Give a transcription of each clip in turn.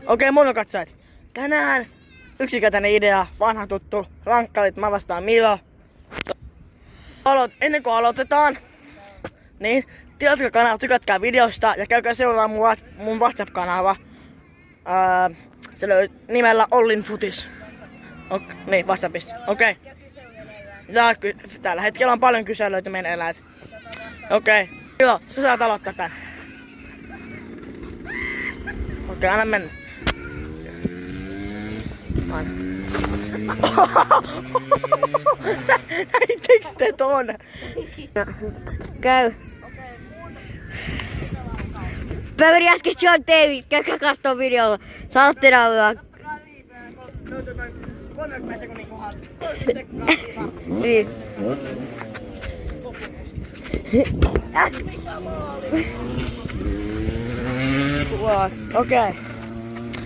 Okei, monokatsojat. Tänään yksinkertainen idea, vanha tuttu, rankkarit, mä vastaan Milo. Ennen kuin aloitetaan, niin tilatkaa kanava, tykätkää videosta ja käykää seuraa mun WhatsApp-kanava. Se löytyy nimellä Ollin Futis. Niin, WhatsAppista. Okei. Tällä hetkellä on paljon kyselyitä meneillään. Okei. Milo, sä saat aloittaa tän. Okei, anna mennä. Näittekö te ton? Käy. Mä menin äsken John David, käykää kattoo videolla. Saatte naulaa. Löytyy noin 30 sekunnin kohdasta. 30 sekunnin. Niin. Okei.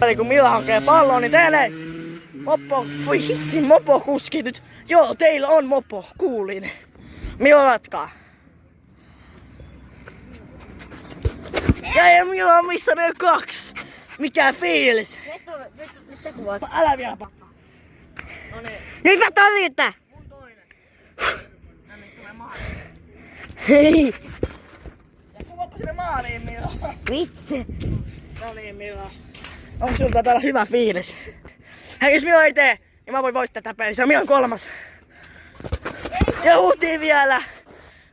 Eli kun Milla hakee palloa, niin teille mopo, voi hissin mopo kuski nyt. Joo, teillä on mopo, kuulin. Milla jatkaa. Ja Milla on missä ne 2. Mikä fiilis? Nyt sä kuvaat. Älä vielä pakkaa. Noniin. Nyt mä toimitan. Mun toinen. Noniin, tulee maaliin. Hei. Ja kuvaappa sinne maaliin, Milla. Vitsi. Noniin, Milla. Onko sulta täällä hyvä fiilis? Hei, jos Milla ei tee, niin mä voin voittaa tätä peliä. Se on Millan 3. Ja huutiin vielä.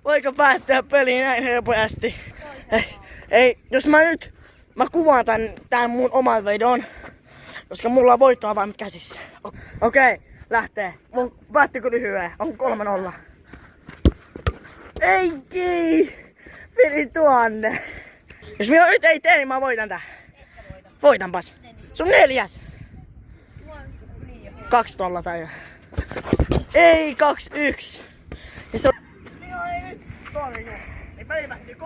Voiko päättää peliä näin helposti? Ei, jos mä kuvaan tän mun oman videon, koska mulla on voittoa vain käsissä. Okei, lähtee. Mun päättikö lyhyen? On 3-0. Ei! Pidin 1000. Jos minä nyt ei tee, niin mä voitan tää. Voitanpas. Sun 4. 2-0 tai ei 2-1. Minä ei nyt torju. Niin peli lähti 3-1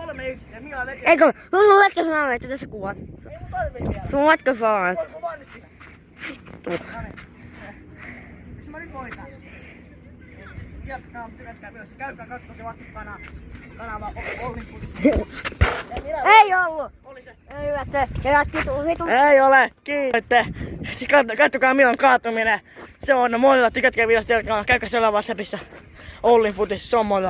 ja minä veti. Eikö? Mun matka sanoo, että tässä kuvat. Ei mun tarvii vielä. Sun matka sanoo. Voinko vaan nyt sitä? Noniin. Jos mä nyt voitan. Jatkaa, tykätkää myös. Käykää kattoo se WhatsApp-kanava Ollin Futis. Ei ollut. Oli se. Ei hyvä se. Ja jatki vitu. Ei ole. Kiitos. Kattokaa Millan kaatuminen. Se on moro. Tykätkää videosta. Käykää siellä WhatsAppissa. Ollin Futis. Se on moro.